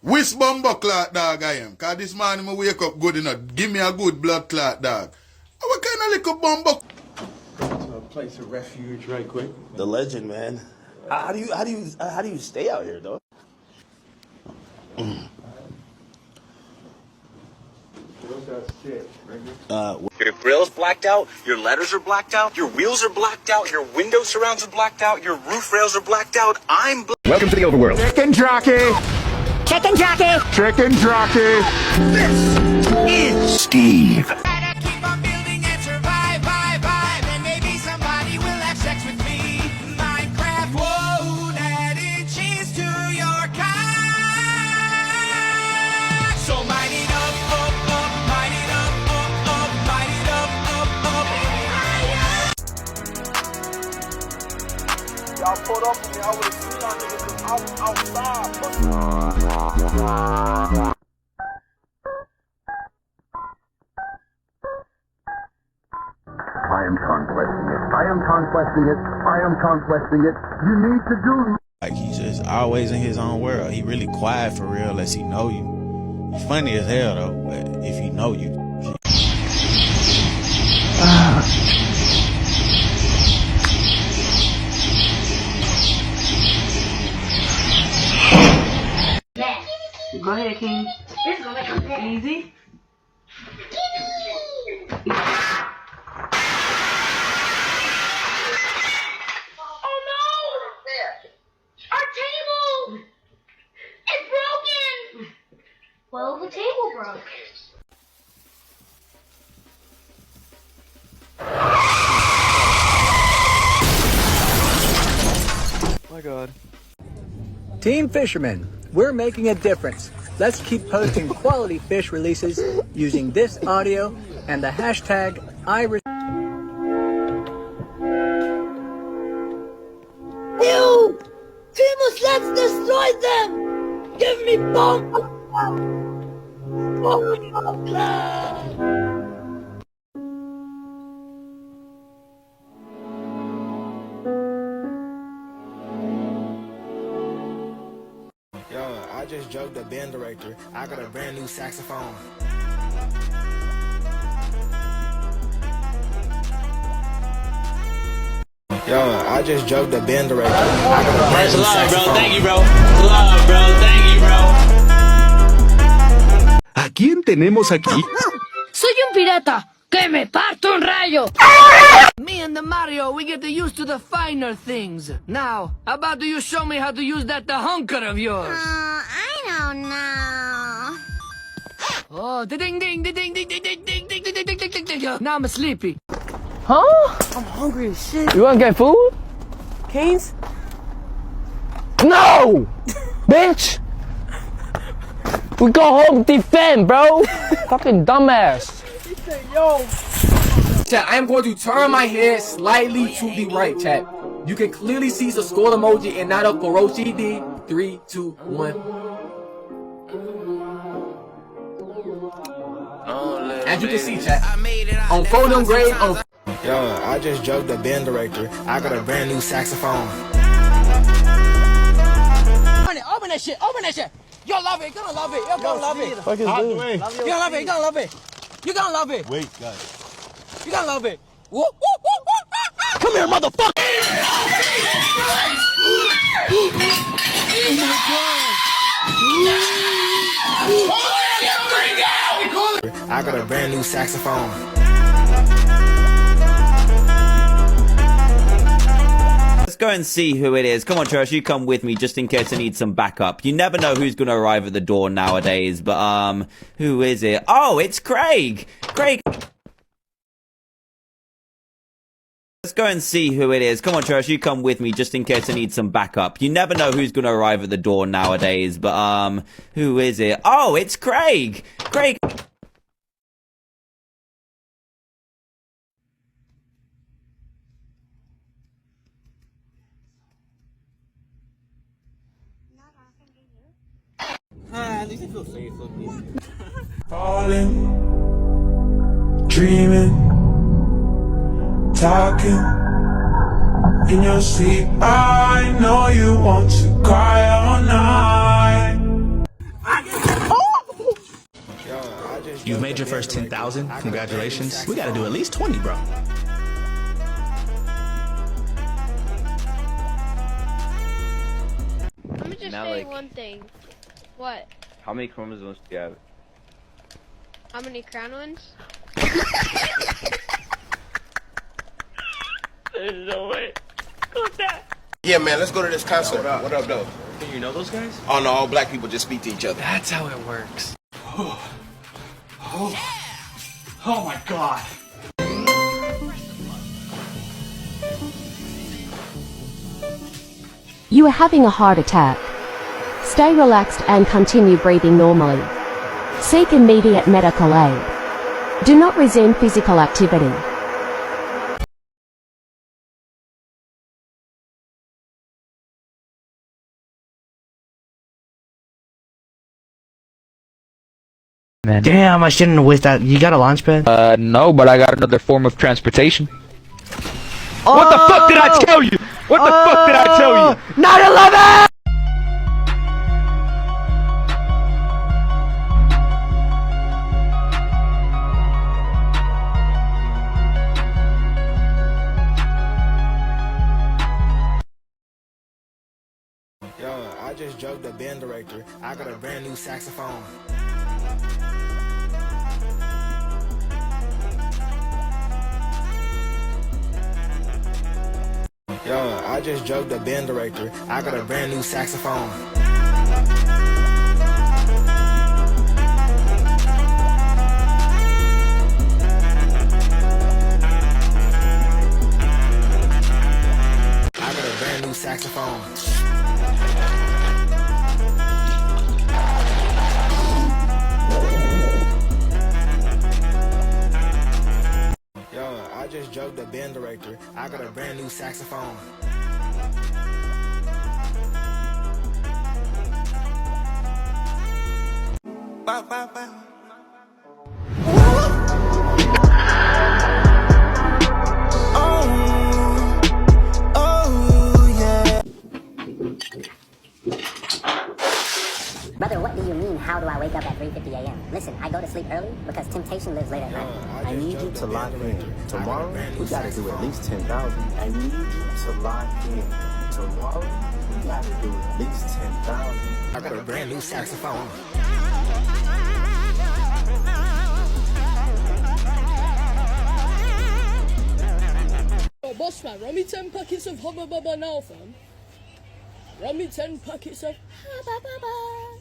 Which bumbo clot dog I am? Cause this morning I wake up good enough. Give me a good blood clot dog. What kind of little bumbo? To a place of refuge right quick. The legend, man. How do you stay out here, though? Your grill's blacked out, your letters are blacked out, your wheels are blacked out, your window surrounds are blacked out, your roof rails are blacked out. Welcome to the overworld. Chicken jockey! Chicken jockey! Chicken jockey! This is Steve. Keep on building and survive, and maybe somebody will have sex with me. Minecraft won't add inches to your cock. So might it up, might it up, might it up. Y'all pulled up on me, I would've seen y'all niggas cause I was outside. I am conquesting it. I am conquesting it. I am conquesting it. You need to do. Like, he's just always in his own world. He really quiet for real unless he know you. He's funny as hell though, but if he know you. Go ahead, King. This is gonna make it easy. Oh no! Our table! It's broken! Well, the table broke. My God. Team Fisherman, we're making a difference. Let's keep posting quality fish releases using this audio and the hashtag #IRIS. You! Timus, let's destroy them! Give me bomb! I just joked the band director. I got a brand new saxophone. Yo, I just joked the band director. I got a brand new saxophone. Thank you, bro. Love, bro. Thank you, bro. ¿A quién tenemos aquí? Soy un pirata. ¡Que me parto un rayo! Me and the Mario, we get used to the finer things. Now, how about you show me how to use that hunker of yours? I don't know. Oh, ding ding ding ding ding ding ding ding ding ding ding ding ding. Now I'm sleepy. Huh? I'm hungry as shit. You wanna get food? Canes? No! Bitch! We go home defend, bro! Fucking dumbass. Yo! Chat, I am going to turn my head slightly to the right, chat. You can clearly see the skull emoji and not a Koroshi D. 3, 2, 1. As you can see, chat, on photo grade, on... Yo, I just joked the band director. I got a brand new saxophone. Open that shit, open that shit! You'll love it, you're gonna love it, you're gonna love it. Fuck is this? You're gonna love it, you're gonna love it. You're gonna love it. Wait, guys. You're gonna love it. Woo, woo, woo, woo, woo. Come here, motherfucker! I got a brand new saxophone. Let's go and see who it is. Come on, Trash, you come with me just in case I need some backup. You never know who's going to arrive at the door nowadays, but, who is it? Oh, it's Craig! Craig! Let's go and see who it is. Come on, Trash, you come with me just in case I need some backup. You never know who's going to arrive at the door nowadays, but, who is it? Oh, it's Craig! Craig! At least I feel safe up here. Falling, dreaming, talking in your sleep. I know you want to cry all night. You've made your first 10,000. Congratulations. We gotta do at least 20, bro. I'm gonna just say one thing. What? How many chromosomes do you have? How many crown ones? There's no way. What's that? Yeah, man, let's go to this concert. What up, though? You know those guys? Oh, no, all black people just speak to each other. That's how it works. Oh my god. You are having a heart attack. Stay relaxed and continue breathing normally. Seek immediate medical aid. Do not resume physical activity. Man. Damn, I shouldn't have wasted that. You got a launch pad? No, but I got another form of transportation. Oh! What the fuck did I tell you? What the fuck did I tell you? 9/11! Yo, I just joked the band director. I got a brand new saxophone. Yo, I just joked the band director. I got a brand new saxophone. I got a brand new saxophone. Yo, I just joked the band director. I got a brand new saxophone. Bow, bow, bow. Brother, what do you mean, how do I wake up at 3:50 a.m.? Listen, I go to sleep early because temptation lives late at night. I need you to lock in. Tomorrow, we gotta do at least 10,000. I need you to lock in. Tomorrow, we gotta do at least 10,000. I got a brand new saxophone. Oh, boss man, run me 10 packets of Hubba Bubba now, fam. Run me 10 packets of Hubba Bubba.